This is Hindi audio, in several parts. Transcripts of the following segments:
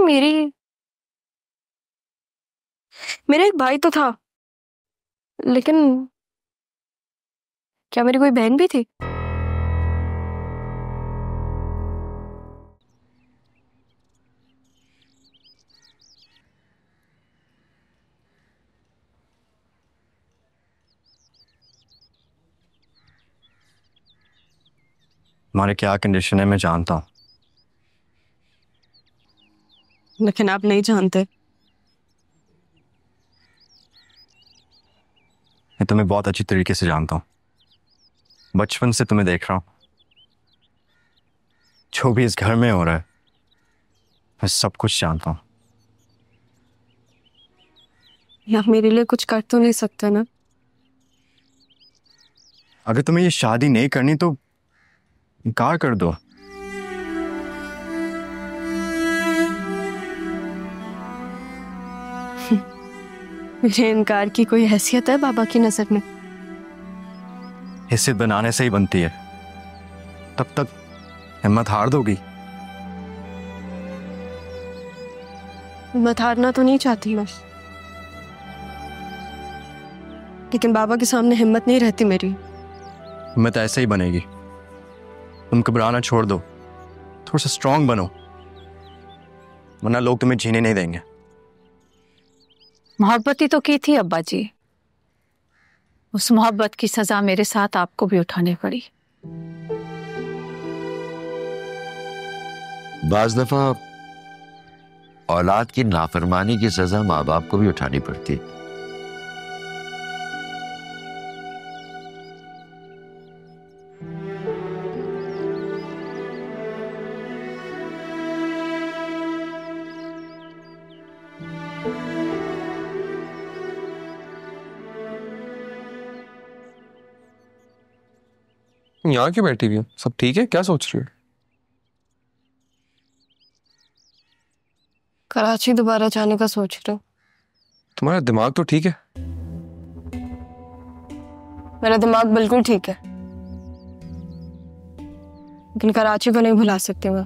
मेरा एक भाई तो था, लेकिन क्या मेरी कोई बहन भी थी? तुम्हारे क्या कंडीशन है मैं जानता हूँ। लेकिन आप नहीं जानते। मैं तुम्हें बहुत अच्छी तरीके से जानता हूँ, बचपन से तुम्हें देख रहा हूँ। जो भी इस घर में हो रहा है मैं सब कुछ जानता हूँ। आप मेरे लिए कुछ कर तो नहीं सकते ना? अगर तुम्हें ये शादी नहीं करनी तो इनकार कर दो। मेरे इनकार की कोई हैसियत है बाबा की नजर में? हिस्से बनाने से ही बनती है, तब तक हिम्मत हार दोगी। हिम्मत हारना तो नहीं चाहती मैं, लेकिन बाबा के सामने हिम्मत नहीं रहती मेरी। हिम्मत ऐसे ही बनेगी। तुम घबराना छोड़ दो, थोड़ा सा स्ट्रांग बनो, वरना लोग तुम्हें जीने नहीं देंगे। मोहब्बत ही तो की थी अब्बा जी, उस मोहब्बत की सजा मेरे साथ आपको भी उठानी पड़ी। बाज दफा औलाद की नाफरमानी की सजा माँ बाप को भी उठानी पड़ती। यहाँ क्यों बैठी हुई हो? सब ठीक है? क्या सोच रही हो? कराची दोबारा जाने का सोच रहा हूँ। तुम्हारा दिमाग तो ठीक है? मेरा दिमाग बिल्कुल ठीक है, लेकिन कराची को नहीं भुला सकती मैं।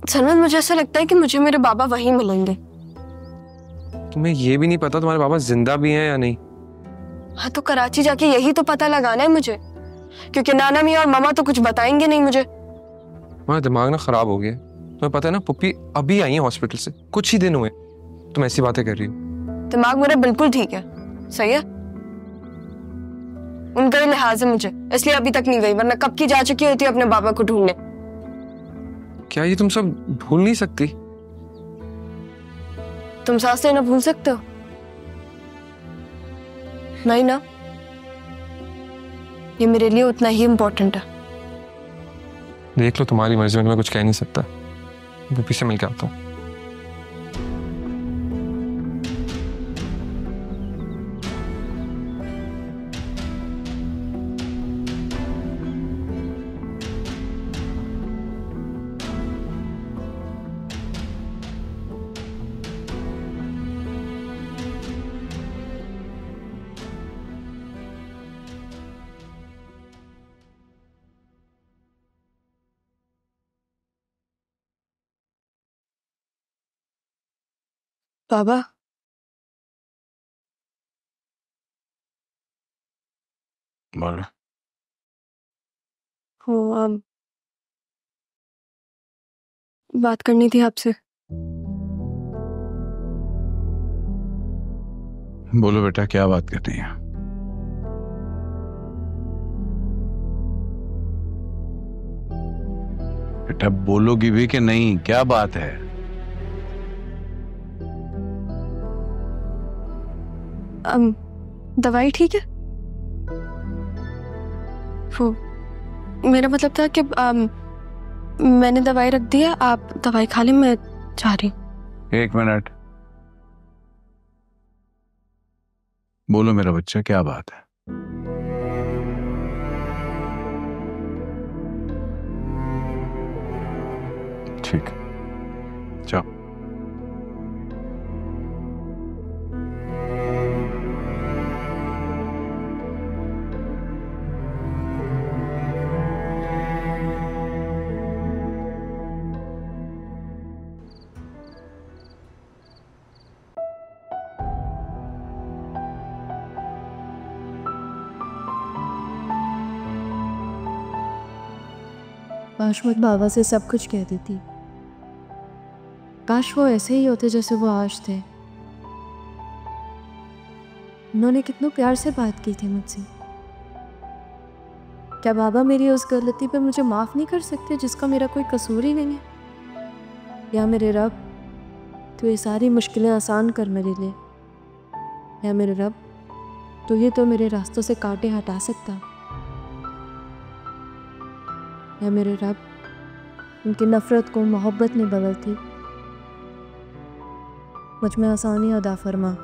सनत, मुझे ऐसा लगता है कि मुझे मेरे बाबा वहीं मिलेंगे। तुम्हें ये भी नहीं पता तुम्हारे बाबा जिंदा भी हैं या नहीं? हाँ, तो कराची जाके यही तो पता लगाना है मुझे, क्योंकि नाना मियाँ और मामा तो कुछ बताएंगे नहीं मुझे। तुम्हारा दिमाग ना खराब हो गया। तुम्हें पता है ना, पुप्पी अभी आई है हॉस्पिटल से, कुछ ही दिन हुए, तुम ऐसी बातें कर रही हो। दिमाग मेरा बिल्कुल ठीक है, सही है। उनका ही लिहाज है मुझे, इसलिए अभी तक नहीं गई, वरना कब की जा चुकी होती अपने बाबा को ढूंढने। क्या ये तुम सब भूल नहीं सकती? तुम सांस लेना भूल सकते हो? नहीं ना, ये मेरे लिए उतना ही इम्पोर्टेंट है। देख लो, तुम्हारी मर्जी में मैं कुछ कह नहीं सकता। पुप्पी से मिल के आता हूँ। बाबा, बोलो। वो बात करनी थी आपसे। बोलो बेटा, क्या बात करनी है? बेटा बोलोगी भी कि नहीं? क्या बात है? दवाई ठीक है? वो मेरा मतलब था कि मैंने दवाई रख दिया, आप दवाई खा लें, मैं जा रही हूँ। 1 मिनट, बोलो मेरा बच्चा, क्या बात है? ठीक, जाओ। काश मैं बाबा से सब कुछ कह देती। काश वो ऐसे ही होते जैसे वो आज थे। उन्होंने कितने प्यार से बात की थी मुझसे। क्या बाबा मेरी उस गलती पे मुझे माफ़ नहीं कर सकते जिसका मेरा कोई कसूर ही नहीं है? या मेरे रब, तो ये सारी मुश्किलें आसान कर मेरे लिए। या मेरे रब, तो ये तो मेरे रास्तों से कांटे हटा सकता। या मेरे रब, उनकी नफरत को मोहब्बत में बदलती। मुझ में आसानी अदा फरमा।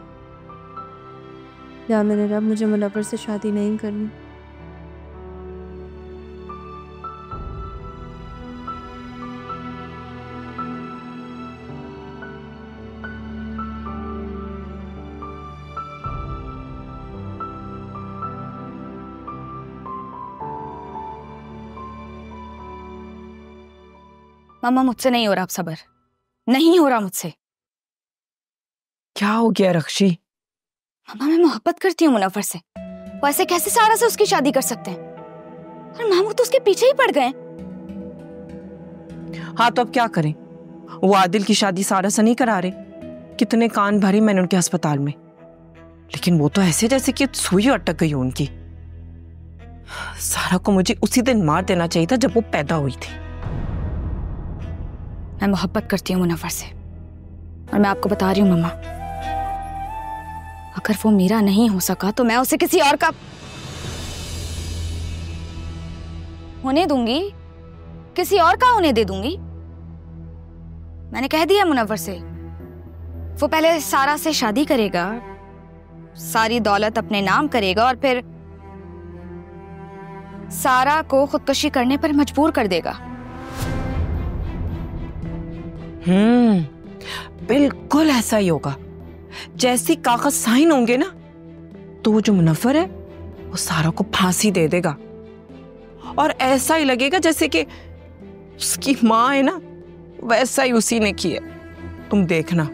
या मेरे रब, मुझे मुनव्वर से शादी नहीं करनी। मामा मुझसे नहीं हो रहा अब सबर, नहीं हो रहा मुझसे। क्या हो गया रक्षी? मामा मैं मोहब्बत करती हूँ मुनव्वर से, वो ऐसे कैसे सारा से उसकी शादी कर सकते हैं? और मामू तो उसके पीछे ही पड़ गए। हाँ तो अब क्या करें? वो आदिल की शादी सारा से नहीं करा रहे। कितने कान भरे मैंने उनके अस्पताल में, लेकिन वो तो ऐसे जैसे कि सुई अटक गई हो उनकी। सारा को मुझे उसी दिन मार देना चाहिए था जब वो पैदा हुई थी। मैं मोहब्बत करती हूँ मुनव्वर से, और मैं आपको बता रही हूँ मामा, अगर वो मेरा नहीं हो सका तो मैं उसे किसी और का होने दूंगी, किसी और का होने दे दूंगी। मैंने कह दिया मुनव्वर से, वो पहले सारा से शादी करेगा, सारी दौलत अपने नाम करेगा और फिर सारा को खुदकुशी करने पर मजबूर कर देगा। बिल्कुल ऐसा ही होगा। जैसे कागज साइन होंगे ना, तो वो जो मुनव्वर है वो सारा को फांसी दे देगा, और ऐसा ही लगेगा जैसे कि उसकी माँ है ना, वैसा ही उसी ने किया। तुम देखना।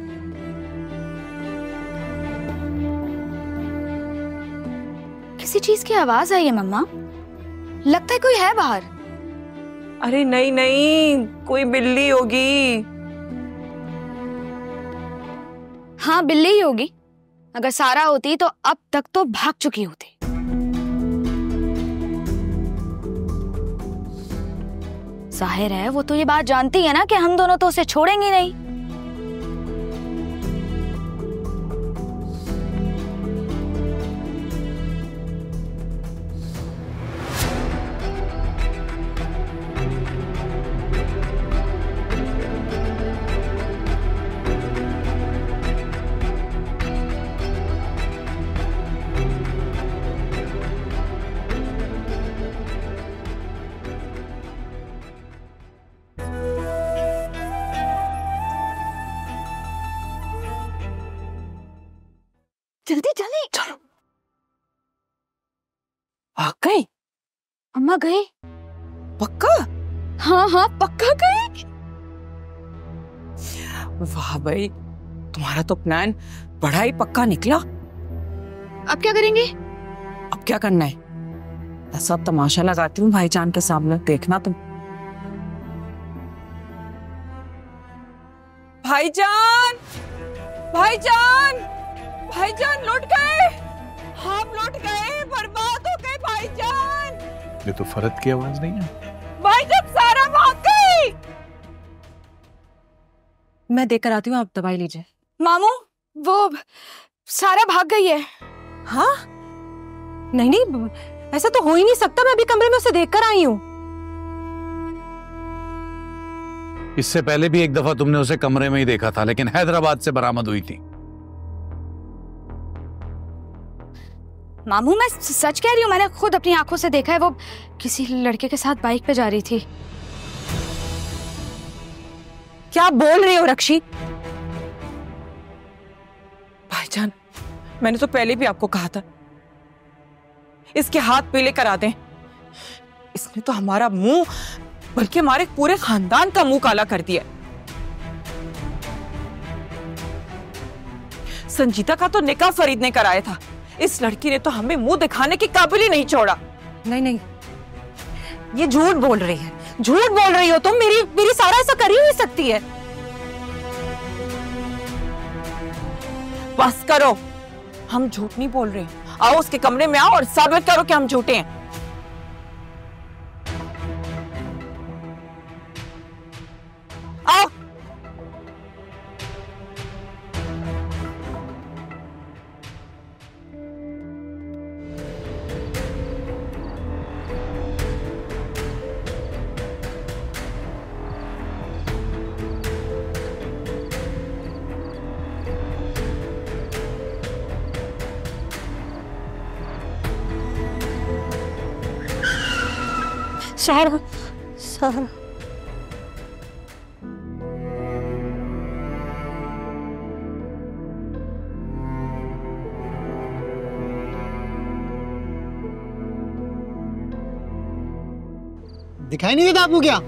किसी चीज की आवाज आई है मम्मा, लगता है कोई है बाहर। अरे नहीं नहीं, कोई बिल्ली होगी। हाँ बिल्ली ही होगी। अगर सारा होती तो अब तक तो भाग चुकी होती। जाहिर है वो तो ये बात जानती है ना कि हम दोनों तो उसे छोड़ेंगे नहीं। जल्दी जल्दी चलो। आ गई? अम्मा गई? पक्का? हाँ हाँ पक्का गई। वाह भाई, तुम्हारा तो प्लान बड़ा ही पक्का निकला। अब क्या करेंगे? अब क्या करना है? ऐसा तमाशा लगाती हूँ भाईजान के सामने, देखना तुम। भाईजान, भाईजान, भाईजान लौट गए। हम लौट गए, बर्बाद हो गए भाईजान। ये तो फरद की आवाज नहीं है। भाईजान सारा भाग गई। मैं देकर आती हूँ, आप दवाई लीजिए। मामू वो सारा भाग गई है। हाँ? नहीं नहीं, ऐसा तो हो ही नहीं सकता। मैं अभी कमरे में उसे देखकर आई हूँ। इससे पहले भी एक दफा तुमने उसे कमरे में ही देखा था, लेकिन हैदराबाद से बरामद हुई थी। मामू मैं सच कह रही हूँ, मैंने खुद अपनी आंखों से देखा है। वो किसी लड़के के साथ बाइक पे जा रही थी। क्या बोल रही हो रक्षी? भाईजान मैंने तो पहले भी आपको कहा था, इसके हाथ पीले करा दें। इसने तो हमारा मुंह, बल्कि हमारे पूरे खानदान का मुंह काला कर दिया। संजीता का तो निकाह फरीद ने कराया था, इस लड़की ने तो हमें मुंह दिखाने के काबिल ही नहीं छोड़ा। नहीं नहीं, ये झूठ बोल रही है, झूठ बोल रही हो तुम। मेरी सारा ऐसा कर ही नहीं सकती है। बस करो, हम झूठ नहीं बोल रहे। आओ उसके कमरे में आओ और साबित करो कि हम झूठे हैं। आओ। सारा सारा दिखाई नहीं देता आपको क्या?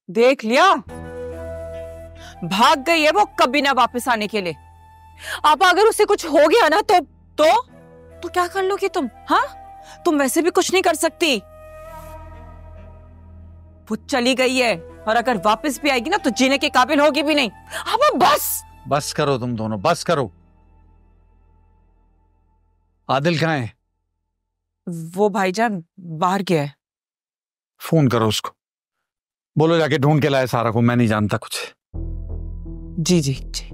देख लिया, भाग गई है वो कभी ना वापस आने के लिए। अब अगर उसे कुछ हो गया ना तो क्या कर लोगी तुम? हाँ, तुम वैसे भी कुछ नहीं कर सकती। वो चली गई है और अगर वापस भी आएगी ना तो जीने के काबिल होगी भी नहीं। अब बस करो तुम दोनों, बस करो। आदिल कहाँ है? वो भाईजान बाहर गया है। फोन करो उसको, बोलो जाके ढूंढ के लाए सारा को, मैं नहीं जानता कुछ। जी जी जी।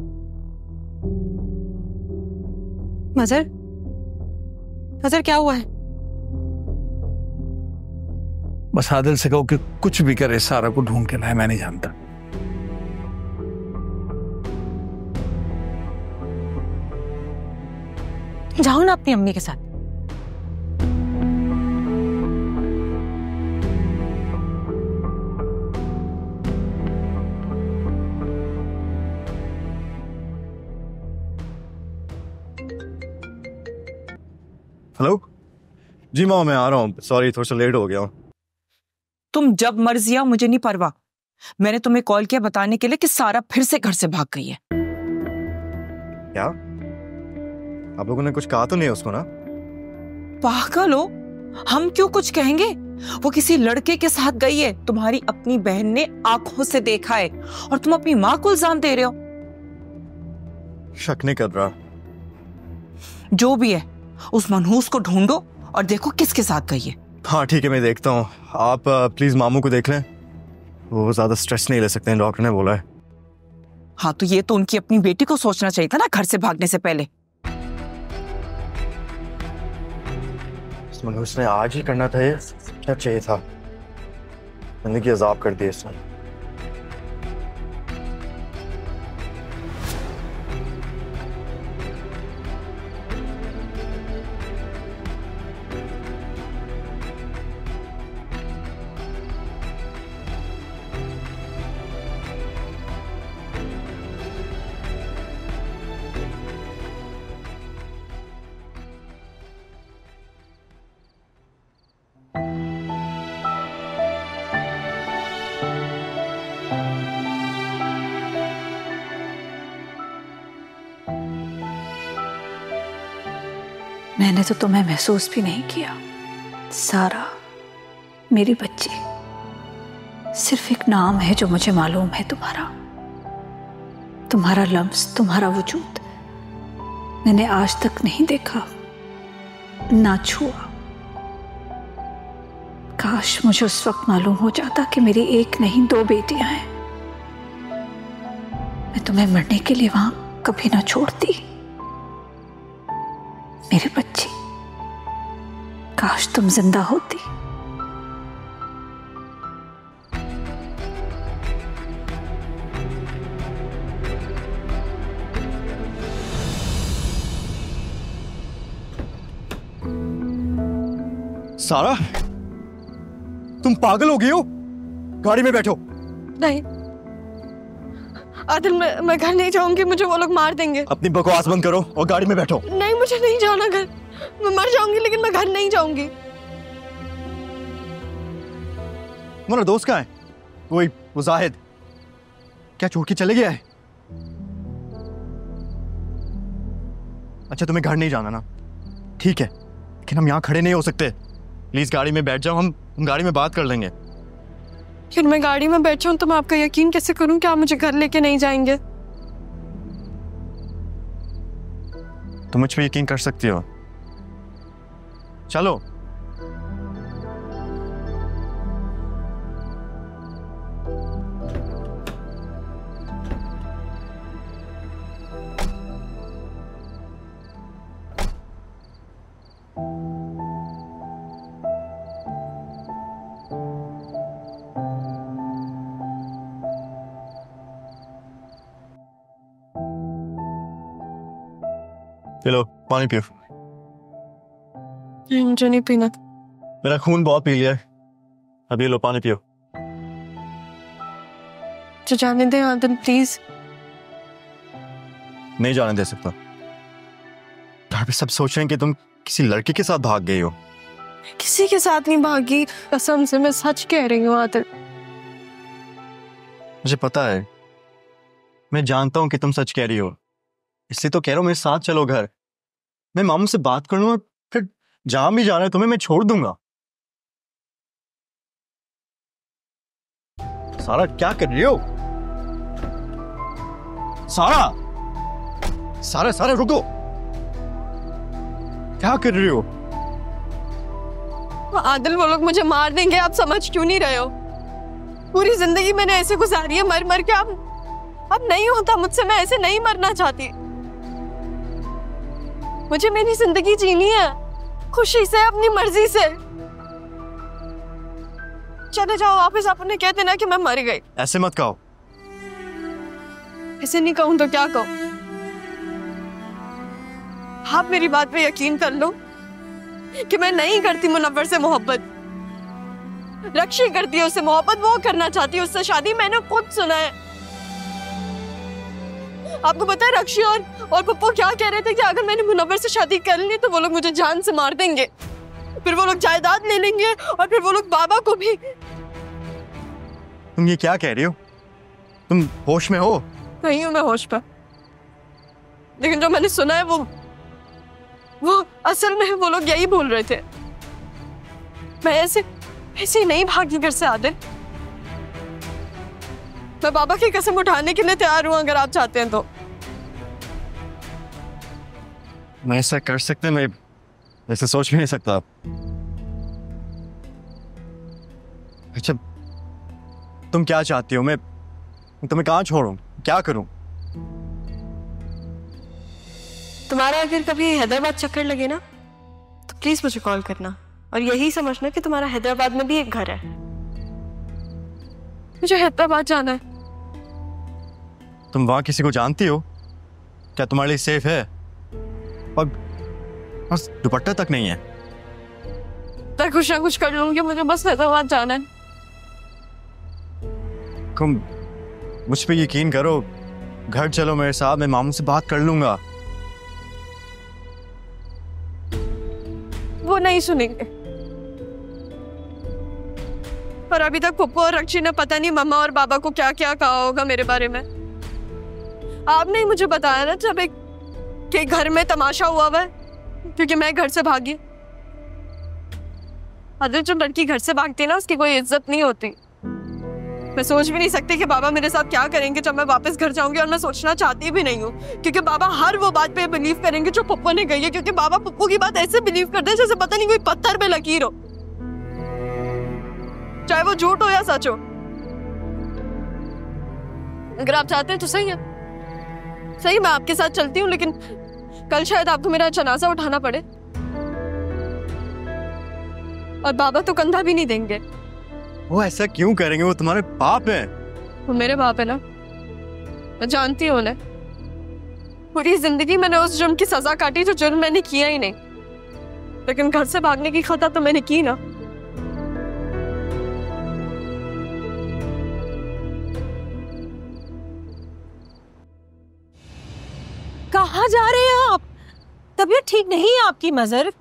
मजर क्या हुआ है? बस आदिल से कहो कि कुछ भी करे सारा को ढूंढ के लाए, मैं नहीं जानता। जाओ ना अपनी अम्मी के साथ। हेलो, जी माँ मैं आ रहा हूँ, सॉरी थोड़ा सा लेट हो गया हूँ। तुम जब मर्जी आओ, मुझे नहीं परवाह। मैंने तुम्हें कॉल किया बताने के लिए कि सारा फिर से घर से भाग गई है। क्या आप लोगों ने कुछ कहा तो नहीं उसको ना? पागल हो, हम क्यों कुछ कहेंगे? वो किसी लड़के के साथ गई है, तुम्हारी अपनी बहन ने आंखों से देखा है, और तुम अपनी माँ को इल्जाम दे रहे हो। शक नहीं कर रहा। जो भी है, उस मनहूस को ढूंढो और देखो किसके साथ गई है। हाँ ठीक है, मैं देखता हूँ। आप प्लीज मामू को देख लें, वो ज्यादा स्ट्रेस नहीं ले सकते हैं, डॉक्टर ने बोला है। हाँ तो ये तो उनकी अपनी बेटी को सोचना चाहिए था ना घर से भागने से पहले। मनहूस ने आज ही करना था, ये क्या चाहिए था? जिंदगी अजाब कर दी इसने। मैंने तो तुम्हें महसूस भी नहीं किया। सारा मेरी बच्ची सिर्फ एक नाम है जो मुझे मालूम है तुम्हारा। तुम्हारा लम्स, तुम्हारा वजूद मैंने आज तक नहीं देखा, ना छुआ। काश मुझे उस वक्त मालूम हो जाता कि मेरी एक नहीं 2 बेटियां हैं। मैं तुम्हें मरने के लिए वहां कभी ना छोड़ती। मेरी बच्ची, काश तुम जिंदा होती। सारा, तुम पागल हो गई हो? गाड़ी में बैठो। नहीं आदिल, मैं घर नहीं जाऊंगी, मुझे वो लोग मार देंगे। अपनी बकवास बंद करो और गाड़ी में बैठो। नहीं, मुझे नहीं जाना घर। मैं मर जाऊंगी लेकिन मैं घर नहीं जाऊंगी। तुम्हारा दोस्त कहाँ है? वो जाहिद क्या छोड़ के चले गया है? अच्छा तुम्हें घर नहीं जाना ना, ठीक है, लेकिन हम यहाँ खड़े नहीं हो सकते। प्लीज गाड़ी में बैठ जाओ, हम गाड़ी में बात कर लेंगे। फिर मैं गाड़ी में बैठ जाऊं तो मैं आपका यकीन कैसे करूं कि आप मुझे घर लेके नहीं जाएंगे? तुम मुझ पे यकीन कर सकती हो। चलो। लो पानी पियो। मुझे नहीं पीना। मेरा खून बहुत पी लिया है, अभी लो पानी पियो। तो जाने दे आदिल प्लीज। नहीं जाने दे सकता। घर पे सब सोच रहे हैं कि तुम किसी लड़के के साथ भाग गई हो। किसी के साथ नहीं भागी, कसम से मैं सच कह रही हूँ आदिल। मुझे पता है, मैं जानता हूं कि तुम सच कह रही हो, इसलिए तो कह रहा हूं मेरे साथ चलो घर। मैं मामू से बात कर लूंगा, फिर जहां भी जाना है तुम्हें मैं छोड़ दूंगा। सारा क्या कर रही हो? सारा सारा सारा रुको, क्या कर रही हो? आदिल वो लोग मुझे मार देंगे, आप समझ क्यों नहीं रहे हो? पूरी जिंदगी मैंने ऐसे गुजारी है मर मर के। अब नहीं होता मुझसे, मैं ऐसे नहीं मरना चाहती। मुझे मेरी जिंदगी जीनी है खुशी से, अपनी मर्जी से। चले जाओ वापस, आप उन्हें कह देना कि मैं मर गई। ऐसे मत कहो। ऐसे नहीं कहूं तो क्या कहूं? आप मेरी बात पे यकीन कर लो कि मैं नहीं करती मुनव्वर से मोहब्बत। रक्षी करती है उससे मोहब्बत, वो करना चाहती है उससे शादी। मैंने खुद सुना है। आपको पता है रक्षी और पप्पू क्या कह रहे थे कि अगर मैंने मुनव्वर से शादी कर ली तो वो लोग मुझे जान से मार देंगे। फिर वो लोग जायदाद ले लेंगे और फिर वो लोग बाबा को भी। तुम ये क्या कह रही हो? तुम होश में हो? नहीं हूं मैं होश पर, लेकिन जो मैंने सुना है वो असल में वो लोग यही बोल रहे थे। मैं ऐसे ही नहीं भागी घर से आदिल। मैं बाबा की कसम उठाने के लिए तैयार हूं अगर आप चाहते हैं तो। मैं ऐसा कर सकते, मैं ऐसे सोच भी नहीं सकता। अच्छा तुम क्या चाहती हो? मैं तुम्हें कहाँ छोड़ूं? क्या करूं? तुम्हारा अगर कभी हैदराबाद चक्कर लगे ना तो प्लीज मुझे कॉल करना और यही समझना कि तुम्हारा हैदराबाद में भी एक घर है। मुझे हैदराबाद जाना है। तुम वहां किसी को जानती हो? क्या तुम्हारे लिए सेफ है? और बस दुपट्टा तक नहीं है। मैं कुछ ना कुछ कर लूंगी, मुझे बस हैदराबाद जाना है। तुम मुझ पे यकीन करो, घर चलो मेरे साथ, मैं मामू से बात कर लूंगा। वो नहीं सुनेंगे। और अभी तक पप्पू और रक्षी ने पता नहीं मम्मा और बाबा को क्या क्या कहा होगा मेरे बारे में। आपने ही मुझे बताया ना जब कि घर में तमाशा हुआ है क्योंकि मैं घर से भागी। अरे जब लड़की घर से भागती है ना उसकी कोई इज्जत नहीं होती। मैं सोच भी नहीं सकती कि बाबा मेरे साथ क्या करेंगे जब मैं वापस घर जाऊंगी, और मैं सोचना चाहती भी नहीं हूँ क्योंकि बाबा हर वो बात पे बिलीव करेंगे जो पप्पू ने कही है, क्योंकि बाबा पप्पू की बात ऐसे बिलीव करते हैं जैसे पता नहीं कोई पत्थर पे लकीर हो, चाहे वो झूठ हो या सच हो। अगर आप चाहते हैं तो सही है, सही मैं आपके साथ चलती हूँ, लेकिन कल शायद आपको मेरा जनाजा उठाना पड़े और बाबा तो कंधा भी नहीं देंगे। वो ऐसा क्यों करेंगे? वो तुम्हारे बाप हैं। वो मेरे बाप है ना, मैं जानती हूँ उन्हें। पूरी जिंदगी मैंने उस जुर्म की सजा काटी जो जुर्म मैंने किया ही नहीं, लेकिन घर से भागने की खता तो मैंने की ना। कहाँ जा रहे हैं आप? तबीयत ठीक नहीं है आपकी मजर?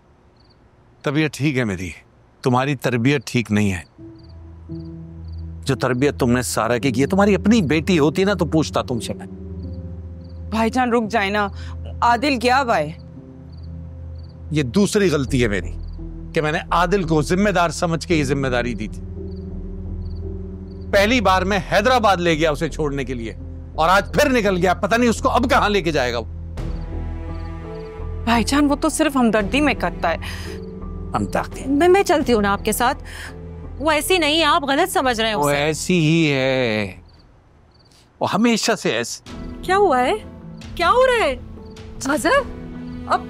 तबीयत ठीक है मेरी, तुम्हारी तरबियत ठीक नहीं है। जो तरबियत तुमने सारा की है, तुम्हारी अपनी बेटी होती ना तो पूछता तुमसे मैं। भाईजान रुक जाए ना, आदिल क्या भाई? ये दूसरी गलती है मेरी कि मैंने आदिल को जिम्मेदार समझ के ये जिम्मेदारी दी थी। पहली बार मैं हैदराबाद ले गया उसे छोड़ने के लिए और आज फिर निकल गया, पता नहीं उसको अब कहां लेके जाएगा वो। भाईजान वो तो सिर्फ हमदर्दी में करता है। हमदर्दी? मैं चलती हूँ ना आपके साथ। वो ऐसी नहीं है, आप गलत समझ रहे हैं उसे। वो ऐसी ही है, वो हमेशा से ऐसी। क्या हुआ है? क्या हो रहा है? मजर, अब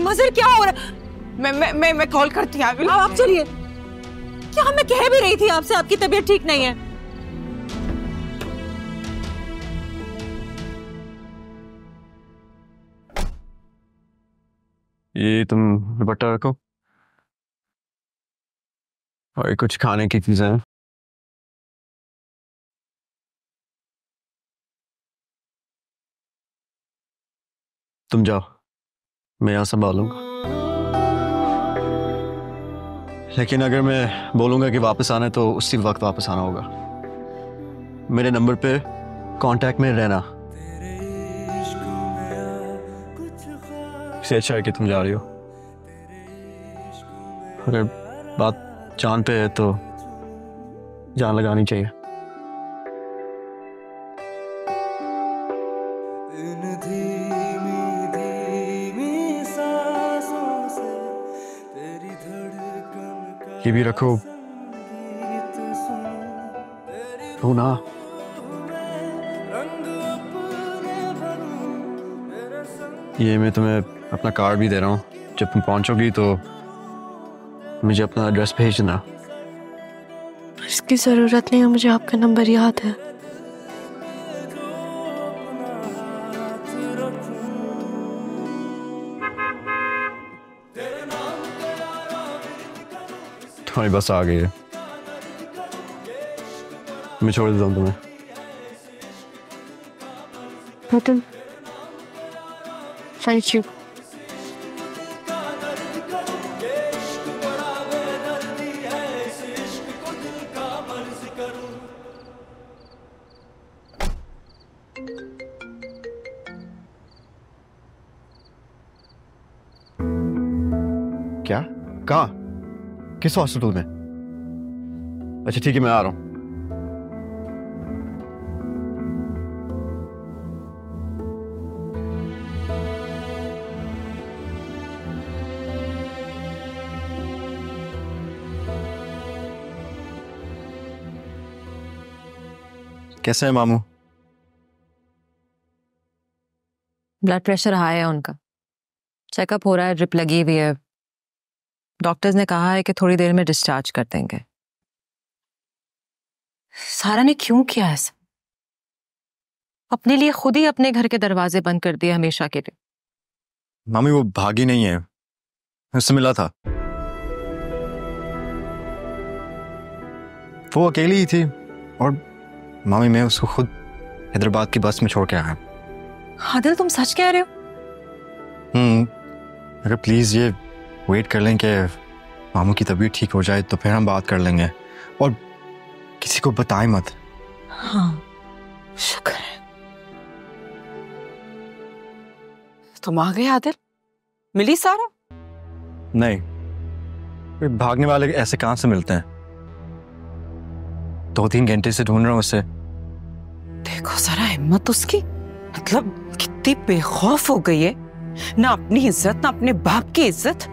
मजर क्या हो रहा है? मैं कॉल करती हूँ। आप चलिए। क्या मैं कह भी रही थी आपसे आपकी तबीयत ठीक नहीं है। ये तुम दुपट्टा रखो और ये कुछ खाने की चीजें हैं। तुम जाओ, मैं यहाँ संभालूंगा। लेकिन अगर मैं बोलूंगा कि वापस आना है तो उसी वक्त वापस आना होगा। मेरे नंबर पे कांटेक्ट में रहना। इससे अच्छा है कि तुम जा रही हो। अगर बात जान पे है तो जान लगानी चाहिए। ये भी रखो, रो ना। ये मैं तुम्हें अपना कार्ड भी दे रहा हूँ, जब तुम पहुंचोगी तो मुझे अपना एड्रेस भेजना। इसकी जरूरत नहीं है, मुझे आपका नंबर याद है। तुम्हारी बस आ गई है, मैं छोड़ देता हूँ तुम्हें। Thank you. कहाँ? किस हॉस्पिटल में? अच्छा ठीक है, मैं आ रहा हूँ। कैसे है मामू? ब्लड प्रेशर हाई है उनका, चेकअप हो रहा है, ड्रिप लगी हुई है। डॉक्टर्स ने कहा है कि थोड़ी देर में डिस्चार्ज कर देंगे। सारा ने क्यों किया ऐसा? अपने लिए खुद ही अपने घर के दरवाजे बंद कर दिए हमेशा के लिए। मामी वो भागी नहीं है, उससे मिला था, वो अकेली ही थी और मामी मैं उसको खुद हैदराबाद की बस में छोड़ के आया। आदिल तुम सच कह रहे हो? अगर प्लीज ये वेट कर लें कि मामू की तबीयत ठीक हो जाए तो फिर हम बात कर लेंगे, और किसी को बताएं मत। हाँ शुक्र है। तुम आ गए आदिल? मिली सारा? नहीं, भागने वाले ऐसे कहां से मिलते हैं? 2-3 घंटे से ढूंढ रहा हूं उसे। देखो जरा हिम्मत उसकी, मतलब कितनी बेखौफ हो गई है, ना अपनी इज्जत ना अपने बाप की इज्जत।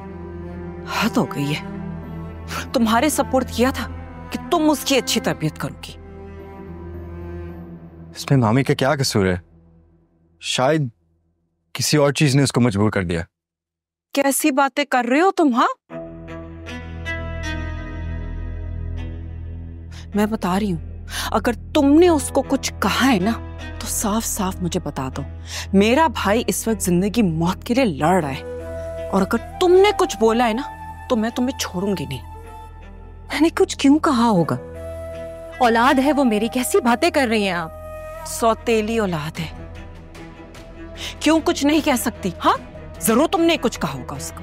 हद हो गई है। तुम्हारे सपोर्ट किया था कि तुम उसकी अच्छी तरबियत करोगी। इसमें मामी का क्या कसूर है? शायद किसी और चीज ने उसको मजबूर कर दिया। कैसी बातें कर रहे हो तुम? हाँ मैं बता रही हूं, अगर तुमने उसको कुछ कहा है ना तो साफ साफ मुझे बता दो। मेरा भाई इस वक्त जिंदगी मौत के लिए लड़ रहा है, और अगर तुमने कुछ बोला है ना तो मैं तुम्हें छोड़ूंगी नहीं। मैंने कुछ क्यों कहा होगा? औलाद है वो मेरी, कैसी बातें कर रही हैं आप? सौतेली औलाद है, क्यों कुछ नहीं कह सकती? हाँ जरूर तुमने कुछ कहा होगा उसको।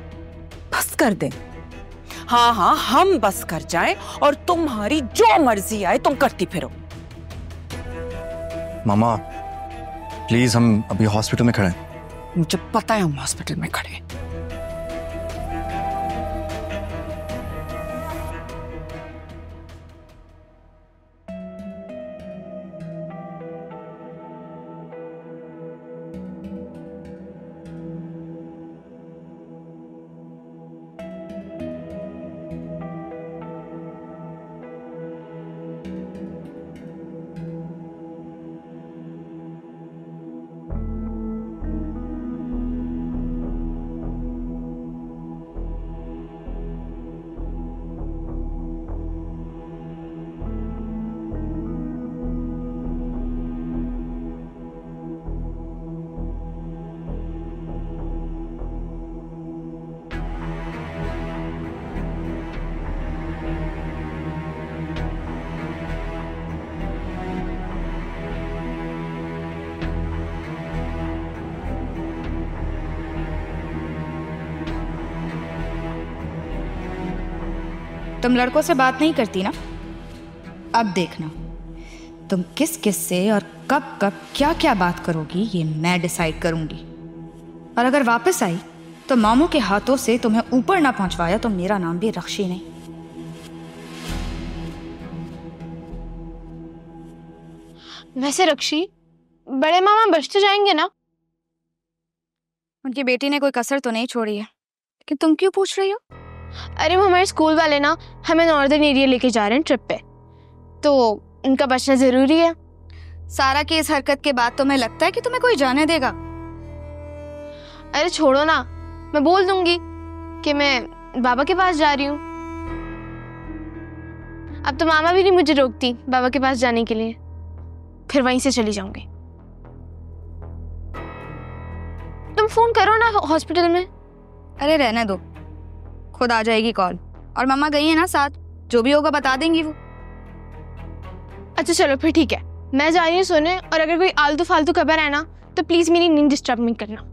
बस कर दे। हाँ हाँ हम बस कर जाएं और तुम्हारी जो मर्जी आए तुम करती फिरो। मामा प्लीज, हम अभी हॉस्पिटल में खड़े हैं। मुझे पता है हम हॉस्पिटल में खड़े हैं। तुम लड़कों से बात नहीं करती ना? अब देखना तुम किस किस से और कब कब क्या क्या बात करोगी, ये मैं डिसाइड करूंगी। और अगर वापस आई तो मामू के हाथों से तुम्हें ऊपर ना पहुंचवाया तो मेरा नाम भी रक्षी नहीं। वैसे रक्षी, बड़े मामा बच तो जाएंगे ना? उनकी बेटी ने कोई कसर तो नहीं छोड़ी है, लेकिन तुम क्यों पूछ रही हो? अरे वो हमारे स्कूल वाले ना हमें नॉर्दर्न एरिया लेके जा रहे हैं ट्रिप पे, तो उनका बचना जरूरी है। सारा की इस हरकत के बाद तुम्हें लगता है कि तुम्हें कोई जाने देगा? अरे छोड़ो ना, मैं बोल दूंगी कि मैं बाबा के पास जा रही हूँ। अब तो मामा भी नहीं मुझे रोकती बाबा के पास जाने के लिए, फिर वहीं से चली जाऊंगी। तुम फोन करो ना हॉस्पिटल में। अरे रहने दो, खुद आ जाएगी कॉल, और मम्मा गई है ना साथ, जो भी होगा बता देंगी वो। अच्छा चलो फिर ठीक है, मैं जा रही हूँ सोने, और अगर कोई आलतू फालतू खबर है ना तो प्लीज मेरी नींद डिस्टर्ब मत करना।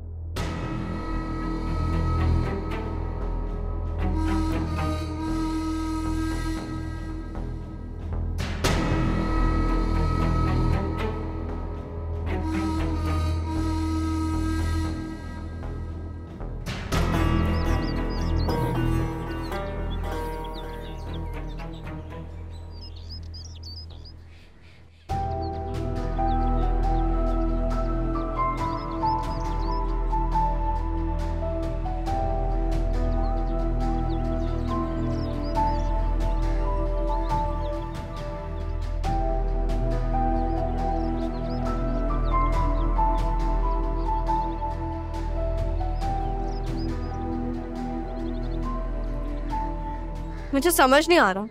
मुझे समझ नहीं आ रहा,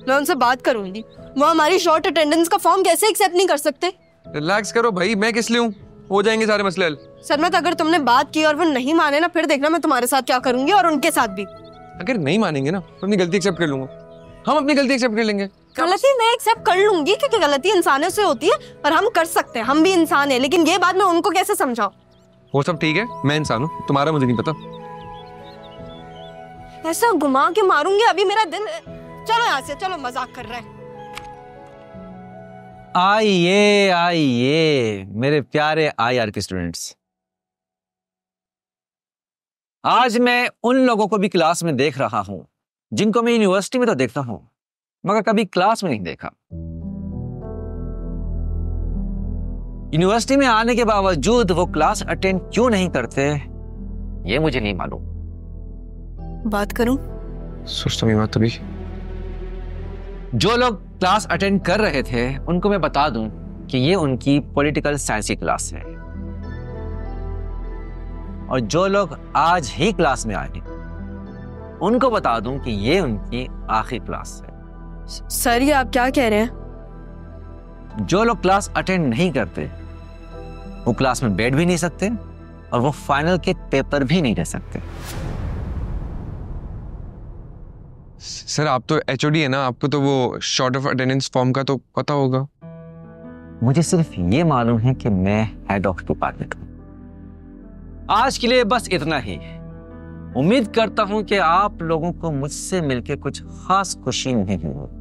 मैं उनसे बात करूंगी। वो हमारी शॉर्ट अटेंडेंस का फॉर्म कैसे एक्सेप्ट नहीं कर सकते? रिलैक्स करो भाई, मैं किस लिए हूँ, हो जाएंगे सारे मसले हल। सरमत, अगर तुमने बात की और वो नहीं माने ना, फिर देखना मैं तुम्हारे साथ क्या करूंगी और उनके साथ भी। अगर नहीं मानेंगे ना तो अपनी गलती एक्सेप्ट कर लूंगा, हम अपनी गलती एक्सेप्ट कर लेंगे। गलती मैं एक्सेप्ट कर लूंगी क्योंकि गलती इंसानों से होती है और हम कर सकते हैं, हम भी इंसान है। लेकिन ये बात मैं उनको कैसे समझाऊं? वो सब ठीक है, मैं इंसान हूँ, तुम्हारा मुझे नहीं पता। ऐसा घुमा के मारूंगी अभी मेरा दिन। चलो यहाँ से, चलो, मजाक कर रहे हैं। आइए आइए मेरे प्यारे IR के स्टूडेंट्स, आज मैं उन लोगों को भी क्लास में देख रहा हूं जिनको मैं यूनिवर्सिटी में तो देखता हूं मगर कभी क्लास में नहीं देखा। यूनिवर्सिटी में आने के बावजूद वो क्लास अटेंड क्यों नहीं करते ये मुझे नहीं मालूम। बात करूं? सोचता मैं बात अभी। जो लोग क्लास अटेंड कर रहे थे उनको मैं बता दूं कि ये उनकी पॉलिटिकल साइंस की क्लास है, और जो लोग आज ही क्लास में आए उनको बता दूं कि ये उनकी आखिरी क्लास है। सर, ये आप क्या कह रहे हैं? जो लोग क्लास अटेंड नहीं करते वो क्लास में बैठ भी नहीं सकते और वो फाइनल के पेपर भी नहीं दे सकते। सर आप तो HOD है ना, आपको तो वो शॉर्ट ऑफ अटेंडेंस फॉर्म का तो पता होगा। मुझे सिर्फ ये मालूम है कि मैं हेड ऑफ डिपार्टमेंट हूं। आज के लिए बस इतना ही। उम्मीद करता हूं कि आप लोगों को मुझसे मिलकर कुछ खास खुशी नहीं हुई।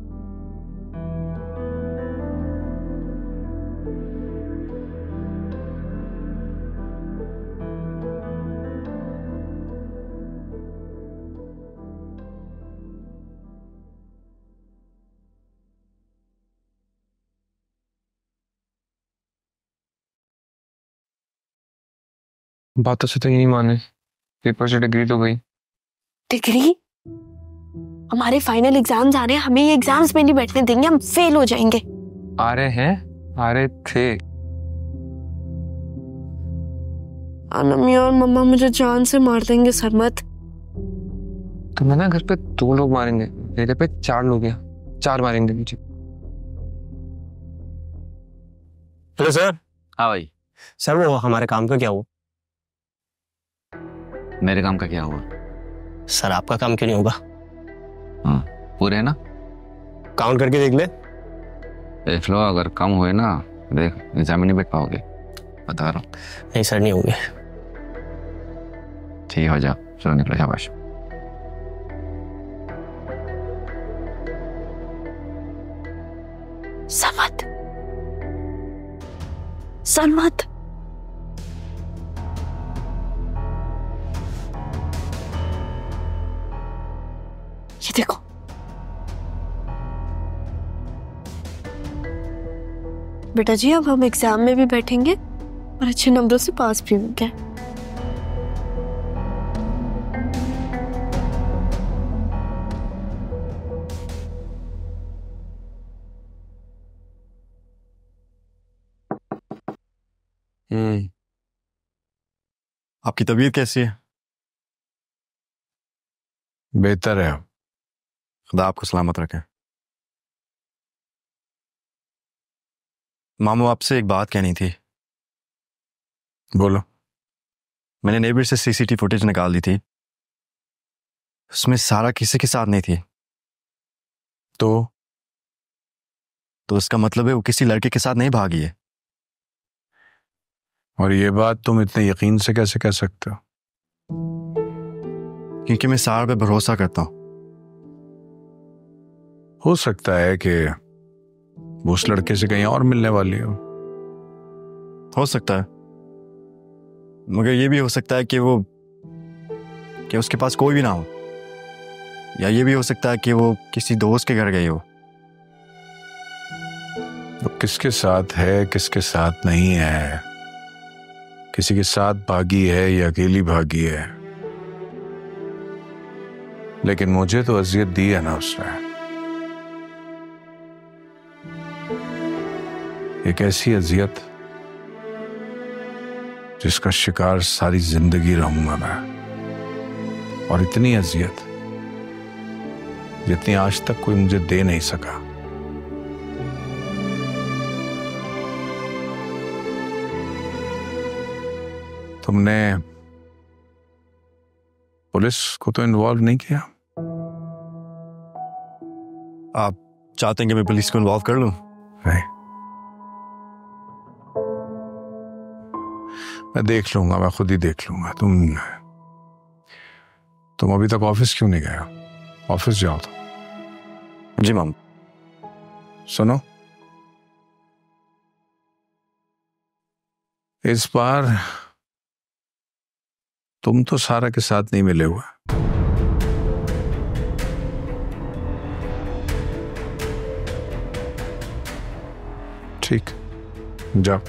बातों से तो ये नहीं माने, पेपर से डिग्री तो गई। डिग्री? हमारे फाइनल एग्जाम्स आ रहे हैं, हमें ये एग्जाम्स में नहीं बैठने देंगे, हम फेल हो जाएंगे। आ रहे हैं, आ रहे थे। अनमी और मम्मा मुझे जान से मार देंगे सरमत। तो मैं ना घर पे 2 लोग मारेंगे, मेरे पे 4 लोग हैं, 4 मारेंगे मुझे। Hello sir. हाँ भाई। सर वो हमारे काम का क्या हुआ? मेरे काम का क्या हुआ? सर आपका काम क्यों नहीं होगा? हाँ पूरे है ना, काउंट करके देख ले। देख लो, अगर कम हुए ना देख एग्जाम में नहीं बैठ पाओगे, बता रहा हूँ। नहीं सर, नहीं होंगे। ठीक हो जाओ, चलो निकलो, शाबाश। सरमत, सरमत, ये देखो, बेटा जी अब हम एग्जाम में भी बैठेंगे और अच्छे नंबरों से पास भी होंगे। आपकी तबीयत कैसी है? बेहतर है। खुदा आपको सलामत रखे। मामू, आपसे एक बात कहनी थी। बोलो। मैंने नेबर से CCTV फुटेज निकाल दी थी, उसमें सारा किसी के साथ नहीं थी। तो उसका मतलब है वो किसी लड़के के साथ नहीं भागी है। और ये बात तुम इतने यकीन से कैसे कह सकते हो? क्योंकि मैं सारा पे भरोसा करता हूं। हो सकता है कि वो उस लड़के से कहीं और मिलने वाली हो सकता है, मगर ये भी हो सकता है कि उसके पास कोई भी ना हो, या ये भी हो सकता है कि वो किसी दोस्त के घर गई हो। तो किसके साथ है, किसके साथ नहीं है, किसी के साथ भागी है या अकेली भागी है, लेकिन मुझे तो अजियत दी है ना उसने। एक ऐसी अजियत जिसका शिकार सारी जिंदगी रहूंगा मैं, और इतनी अजियत जितनी आज तक कोई मुझे दे नहीं सका। तुमने पुलिस को तो इन्वॉल्व नहीं किया? आप चाहते हैं कि मैं पुलिस को इन्वॉल्व कर लूं? नहीं, मैं देख लूंगा, मैं खुद ही देख लूंगा। तुम अभी तक ऑफिस क्यों नहीं गए? ऑफिस जाओ तो। जी माम। सुनो, इस बार तुम तो सारा के साथ नहीं मिले हुए। ठीक, जाओ।